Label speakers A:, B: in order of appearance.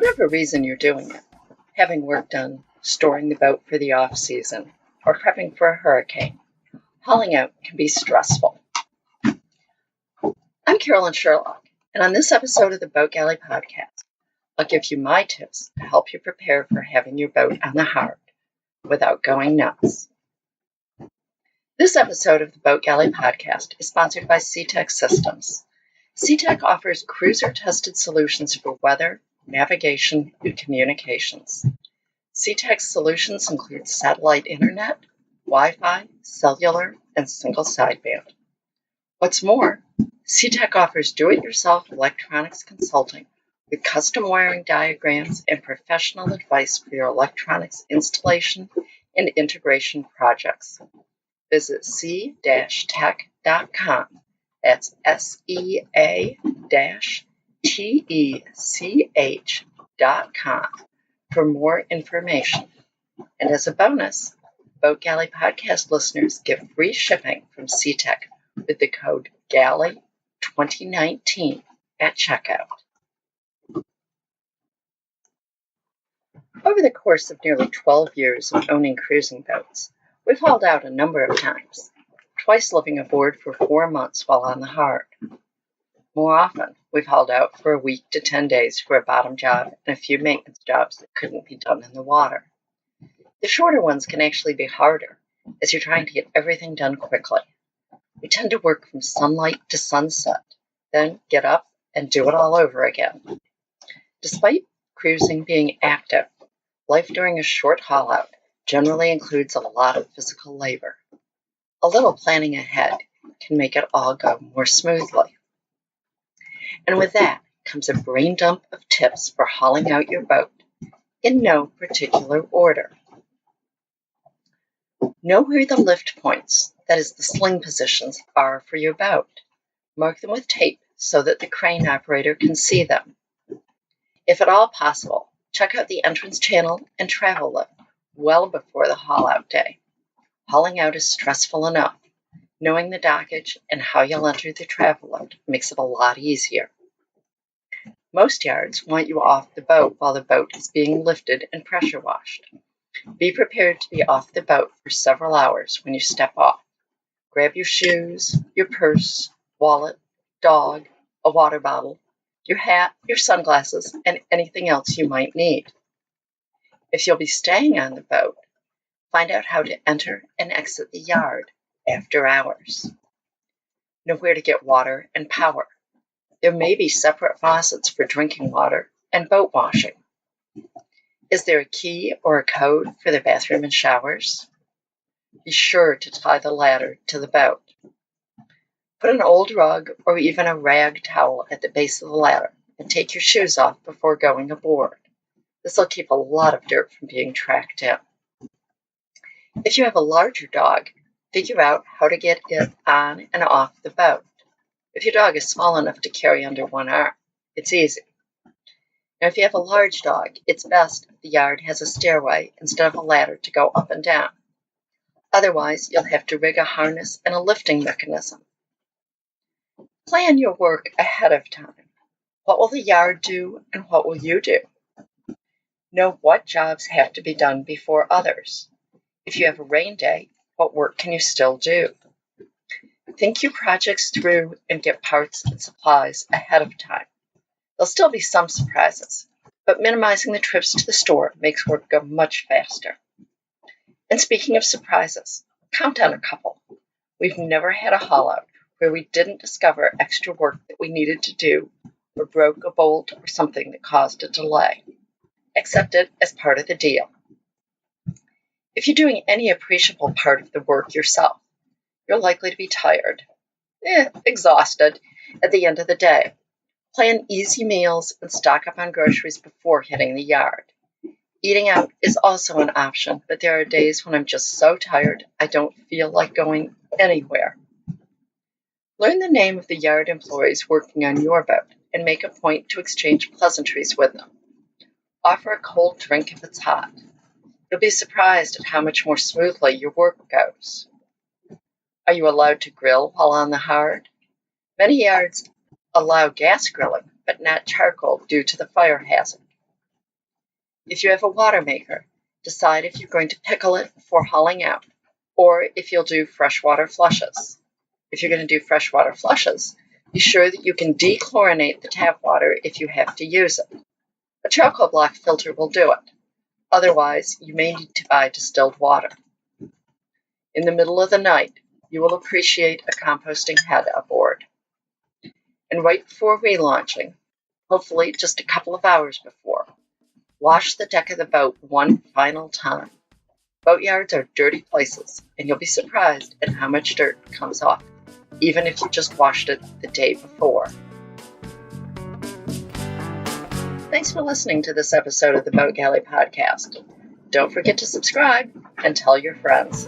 A: Whatever reason you're doing it, having work done, storing the boat for the off-season, or prepping for a hurricane, hauling out can be stressful. I'm Carolyn Sherlock, and on this episode of the Boat Galley Podcast, I'll give you my tips to help you prepare for having your boat on the hard without going nuts. This episode of the Boat Galley Podcast is sponsored by SeaTech Systems. SeaTech offers cruiser-tested solutions for weather, navigation, and communications. SeaTech's solutions include satellite internet, Wi-Fi, cellular, and single sideband. What's more, SeaTech offers do-it-yourself electronics consulting with custom wiring diagrams and professional advice for your electronics installation and integration projects. Visit c-tech.com. That's SEA-TECH.com for more information. And as a bonus, Boat Galley Podcast listeners get free shipping from SeaTech with the code GALLEY2019 at checkout. Over the course of nearly 12 years of owning cruising boats, we've hauled out a number of times, twice living aboard for 4 months while on the hard. More often, we've hauled out for a week to 10 days for a bottom job and a few maintenance jobs that couldn't be done in the water. The shorter ones can actually be harder, as you're trying to get everything done quickly. We tend to work from sunlight to sunset, then get up and do it all over again. Despite cruising being active, life during a short haul out generally includes a lot of physical labor. A little planning ahead can make it all go more smoothly. And with that comes a brain dump of tips for hauling out your boat in no particular order. Know where the lift points, that is the sling positions, are for your boat. Mark them with tape so that the crane operator can see them. If at all possible, check out the entrance channel and travel lift well before the haul-out day. Hauling out is stressful enough. Knowing the dockage and how you'll enter the travel lift makes it a lot easier. Most yards want you off the boat while the boat is being lifted and pressure washed. Be prepared to be off the boat for several hours when you step off. Grab your shoes, your purse, wallet, dog, a water bottle, your hat, your sunglasses, and anything else you might need. If you'll be staying on the boat, find out how to enter and exit the yard after hours. Know where to get water and power. There may be separate faucets for drinking water and boat washing. Is there a key or a code for the bathroom and showers? Be sure to tie the ladder to the boat. Put an old rug or even a rag towel at the base of the ladder and take your shoes off before going aboard. This will keep a lot of dirt from being tracked in. If you have a larger dog, figure out how to get it on and off the boat. If your dog is small enough to carry under one arm, it's easy. Now, if you have a large dog, it's best if the yard has a stairway instead of a ladder to go up and down. Otherwise, you'll have to rig a harness and a lifting mechanism. Plan your work ahead of time. What will the yard do and what will you do? Know what jobs have to be done before others. If you have a rain day, what work can you still do? Think your projects through and get parts and supplies ahead of time. There'll still be some surprises, but minimizing the trips to the store makes work go much faster. And speaking of surprises, count on a couple. We've never had a haul-out where we didn't discover extra work that we needed to do or broke a bolt or something that caused a delay. Accept it as part of the deal. If you're doing any appreciable part of the work yourself, you're likely to be tired, exhausted at the end of the day. Plan easy meals and stock up on groceries before hitting the yard. Eating out is also an option, but there are days when I'm just so tired I don't feel like going anywhere. Learn the name of the yard employees working on your boat and make a point to exchange pleasantries with them. Offer a cold drink if it's hot. You'll be surprised at how much more smoothly your work goes. Are you allowed to grill while on the hard? Many yards allow gas grilling, but not charcoal due to the fire hazard. If you have a water maker, decide if you're going to pickle it before hauling out, or if you'll do freshwater flushes. If you're going to do freshwater flushes, be sure that you can dechlorinate the tap water if you have to use it. A charcoal block filter will do it. Otherwise, you may need to buy distilled water. In the middle of the night, you will appreciate a composting head aboard. And right before relaunching, hopefully just a couple of hours before, wash the deck of the boat one final time. Boatyards are dirty places, and you'll be surprised at how much dirt comes off, even if you just washed it the day before. Thanks for listening to this episode of the Boat Galley Podcast. Don't forget to subscribe and tell your friends.